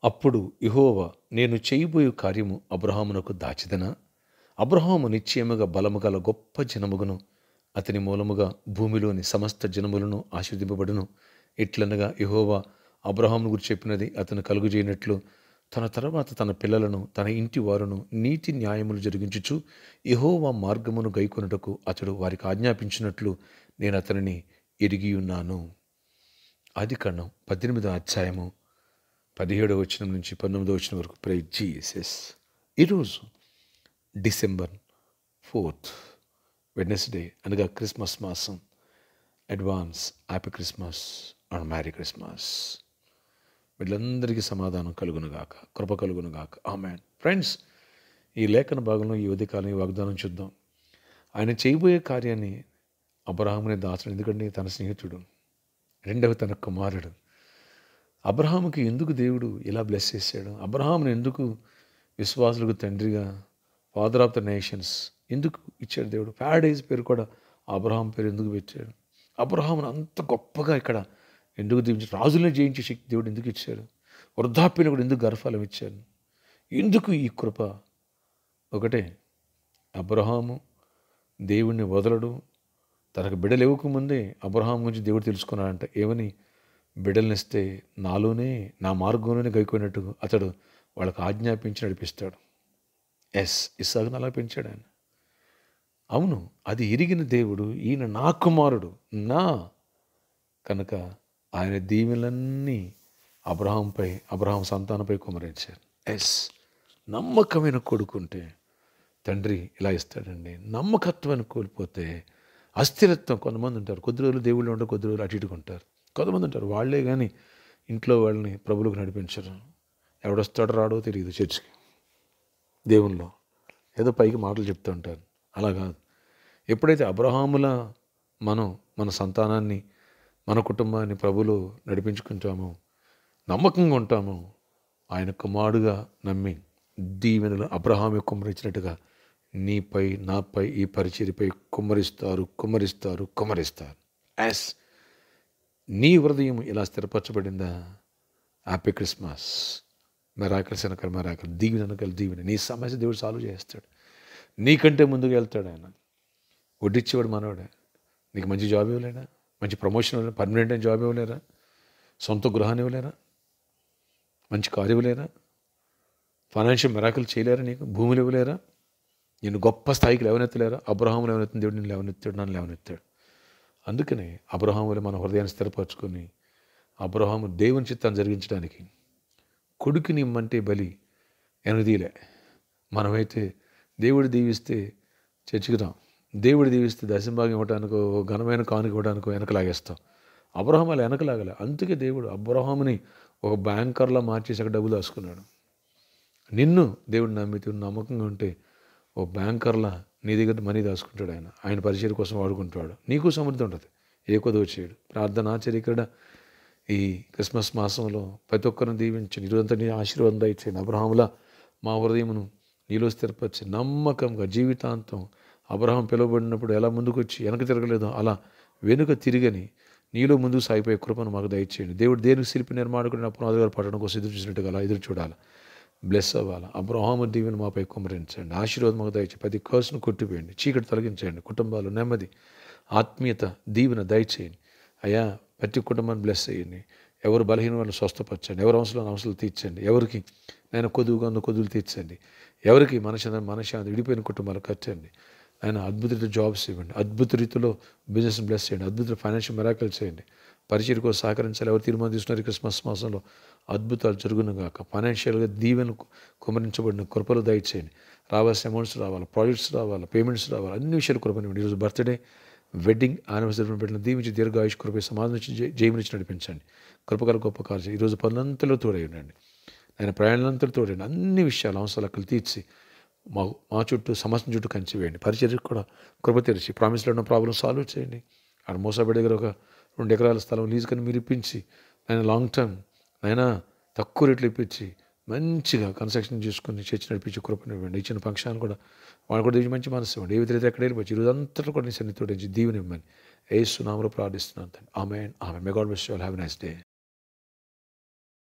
అప్పుడు యెహోవా, నేను చేయబోయే కార్యము అబ్రహామునకు దాచెదనా? అబ్రహాము నిశ్చయముగా బలము గల గొప్ప జనమగును, అతని మూలముగా భూమిలోని సమస్త జనములను ఆశీర్వదింపబడును. ఇట్లనగా యెహోవా అబ్రహామును గురించి చెప్పినది అతను కలుగుజేయనట్లు తన తర్వాత తన పిల్లలను తన ఇంటి వారును నీతి న్యాయములు జరిగించుచు యెహోవా మార్గమును గైకొనుటకు అతడు వారికి ఆజ్ఞాపించినట్లు నేను అతనిని ఎరిగి ఉన్నాను. ఆదికాండం 18వ అధ్యాయము 17వ వచనం నుంచి 19వ వచనం వరకు. Praise Jesus. ఈరోజు డిసెంబర్ 4th వెడ్నెస్డే అనగా క్రిస్మస్ మాసం. Advance happy Christmas and merry Christmas. వీళ్ళందరికీ సమాధానం కలుగునుగాక, కృప కలుగునుగాక. ఆమేన్. ఫ్రెండ్స్, ఈ లేఖన భాగంలో ఈ ఉదయకాలం ఈ వాగ్దానం చూద్దాం. ఆయన చేయబోయే కార్యాన్ని అబ్రహాముని దాచడం, ఎందుకంటే తన స్నేహితుడు, రెండవ తన కుమారుడు. అబ్రహాముకి ఎందుకు దేవుడు ఇలా బ్లెస్ చేశాడు? అబ్రహాముని ఎందుకు విశ్వాసులకు తండ్రిగా, ఫాదర్ ఆఫ్ ద నేషన్స్ ఎందుకు ఇచ్చాడు దేవుడు? ప్యారడైజ్ పేరు కూడా అబ్రహాం పేరు ఎందుకు పెట్టాడు? అబ్రహామును అంత గొప్పగా ఇక్కడ ఎందుకు దీవించాడు? రాజులను జయించే శక్తి దేవుడు ఎందుకు ఇచ్చాడు? వృద్ధాప్యను కూడా ఎందుకు గర్భఫలం ఇచ్చాడు? ఎందుకు ఈ కృప? ఒకటే, అబ్రహాము దేవుణ్ణి వదలడు. తనకు బిడ్డలు ఇవ్వకముందే అబ్రహాం గురించి దేవుడు తెలుసుకున్నాడంట. ఏమని? బిడ్డలనిస్తే నాలోనే, నా మార్గంలోనే గైకొన్నట్టు అతడు వాళ్ళకు ఆజ్ఞాపించి నడిపిస్తాడు. ఇస్సాకును అలా పెంచాడు ఆయన. అవును, అది ఎరిగిన దేవుడు, ఈయన నా కుమారుడు, నా కనుక ఆయన దీవెనలన్నీ అబ్రహాం సంతానంపై కుమరించారు. నమ్మకమైన కొడుకుంటే తండ్రి ఇలా ఇస్తాడండి. నమ్మకత్వాన్ని కోల్పోతే అస్థిరత్వం. కొంతమంది ఉంటారు, కొద్ది రోజులు దేవుళ్ళు ఉంటారు, కొద్ది రోజులు అటు ఇటుగా ఉంటారు. కొంతమంది ఉంటారు, వాళ్ళే కానీ ఇంట్లో వాళ్ళని ప్రభువులకు నడిపించరు. ఎవడొస్తాడో రాడో తెలియదు చర్చికి, దేవుల్లో ఏదో పైకి మాటలు చెప్తూ ఉంటారు. అలా కాదు. ఎప్పుడైతే అబ్రహాములా మనం మన సంతానాన్ని, మన కుటుంబాన్ని ప్రభువులో నడిపించుకుంటామో, నమ్మకంగా ఉంటామో, ఆయన కుమారుడుగా నమ్మి దీవెనలు అబ్రహాము కుమ్మరించినట్టుగా నీపై, నాపై, ఈ పరిచర్యపై కుమ్మరిస్తారు. నీ హృదయం ఇలా స్థిరపరచబడిందా? Happy Christmas. మెరాకిల్స్ వెనకాల మెరాకిల్, దీవెన వెనకాల దీవెన. నీ సమస్య దేవుడు సాల్వ్ చేస్తాడు. నీకంటే ముందుకు వెళ్తాడు ఆయన. వడ్డిచ్చేవాడు మనవాడే. నీకు మంచి జాబ్ ఇవ్వలేరా? మంచి ప్రమోషన్ ఇవ్వలేరా? పర్మనెంట్ అయిన జాబ్ ఇవ్వలేరా? సొంత గృహాన్ని ఇవ్వలేరా? మంచి కారు ఇవ్వలేరా? ఫైనాన్షియల్ మెరాకిల్ చేయలేరా? నీకు భూములు ఇవ్వలేరా? నేను గొప్ప స్థాయికి లేవనెత్తలేరా? అబ్రహాము లేవనెత్తిన దేవుడు నేను లేవనెత్తాడు, నన్ను లేవనెత్తాడు. అందుకనే అబ్రహాములు మన హృదయాన్ని స్థిరపరచుకొని, అబ్రహాము దేవుని చిత్తాన్ని జరిగించడానికి కొడుకుని ఇమ్మంటే బలి ఎనదీలే. మనమైతే దేవుడు దీవిస్తే చర్చికి రాం, దేవుడు దీవిస్తే దశంభాగం ఇవ్వడానికో, ఘనమైన కానుక ఇవ్వడానికో వెనకలాగేస్తాం. అబ్రహాం అలా వెనకలాగలే. అందుకే దేవుడు అబ్రహాముని ఒక బ్యాంకర్లా మార్చేసి అక్కడ డబ్బులు దాచుకున్నాడు. నిన్ను దేవుడు నమ్మితే, నమ్మకంగా ఉంటే ఓ బ్యాంకర్లా నీ దగ్గర మనీ దాచుకుంటాడు. ఆయన పరిచయం కోసం వాడుకుంటాడు. నీకు సమృద్ధి ఉంటుంది, ఏ కొదవ చేయడు. ప్రార్థన ఆచరికడ ఈ క్రిస్మస్ మాసంలో ప్రతి ఒక్కరిని దీవించండి. ఈరోజంతా నీ ఆశీర్వాదం దయచేయండి. అబ్రహాములా మా హృదయమును నీలో స్థిరపరిచి నమ్మకంగా జీవితాంతం అబ్రహాం పిలువబడినప్పుడు ఎలా ముందుకు వచ్చి వెనక తిరగలేదో అలా వెనుక తిరిగని నీలో ముందుకు సాగిపోయే కృపను మాకు దయచేయండి. దేవుడు దేనికి శిల్పి నిర్మాణకుడిని పునాది గారు పట్టడం కోసం ఎదురు చూసినట్టుగా అలా ఎదురు చూడాలి. బ్లెస్ అవ్వాలి. అబ్రహాము దీవెన మాపై కుమ్మరించండి. ఆశీర్వాదం మాకు దయచేయండి. ప్రతి కర్సును కొట్టివేయండి, చీకటి తొలగించండి. కుటుంబాలు నెమ్మది, ఆత్మీయత, దీవెన దయచేయండి. అయ్యా, ప్రతి కుటుంబాన్ని బ్లెస్ చేయండి. ఎవరు బలహీన వాళ్ళు స్వస్థపరచండి. ఎవరు అవసరాలు తీర్చండి. ఎవరికి నేను కొదువుగా ఉన్న కొదువులు తీర్చండి. ఎవరికి మనశ్శాంతి విడిపోయిన కుటుంబాలు కట్టండి. ఆయన అద్భుత రీతిలో జాబ్స్ ఇవ్వండి. అద్భుత రీతిలో బిజినెస్ బ్లెస్ చేయండి. అద్భుత ఫైనాన్షియల్ మెరాకిల్స్ చేయండి. పరిచర్య కోసం సహకరించాలి. ఎవరు తీర్మానం తీసుకున్నారు క్రిస్మస్ మాసంలో అద్భుతాలు జరుగును గాక. ఫైనాన్షియల్గా దీవెనలు కుమరించబడిన కృపలు దయచేయండి. రావాల్సిన అమౌంట్స్ రావాలి, ప్రాజెక్ట్స్ రావాలి, పేమెంట్స్ రావాలి, అన్ని విషయాలు కృపనివ్వండి. ఈరోజు బర్త్డే, వెడ్డింగ్ యానివర్సరీ పెట్టిన దీవించి దీర్ఘాయుష్ కృప సమాధానం నుంచి జయమినిచ్చి నడిపించండి. కృపకర గొప్ప కార్యం ఈరోజు పనులంతలో తోడై ఉండండి. ఆయన ప్రయాణాలంతలో తోడండి. అన్ని విషయాలు అవసరాలు అక్కలు తీర్చి మా చుట్టూ సమస్య చుట్టూ కంచి వేయండి. పరిచర్యకు కూడా కృప తెరిచి ప్రామిస్లో ఉన్న ప్రాబ్లమ్ సాల్వ్ చేయండి. ఆడ మోసాబడి దగ్గర ఒక 2 ఎకరాల స్థలం లీజు కానీ మీరు ఇప్పించి ఆయన లాంగ్ టర్మ్ అయినా తక్కువ రేట్లు ఇప్పించి మంచిగా కన్స్ట్రక్షన్ చేసుకుని చర్చి నడిపించి కృపనివ్వండి. ఇచ్చిన ఫంక్షన్ కూడా వాళ్ళు కూడా మంచి మనసు ఇవ్వండి. ఏ విధంగా ఎక్కడ వెళ్ళిపోవచ్చు ఈరోజు అంతటా కూడా నీ సన్నిధితో దీవెన ఇవ్వమని యేసు నామములో ప్రార్థిస్తున్నాను. ఆమేన్. May God bless you all. Have a nice day.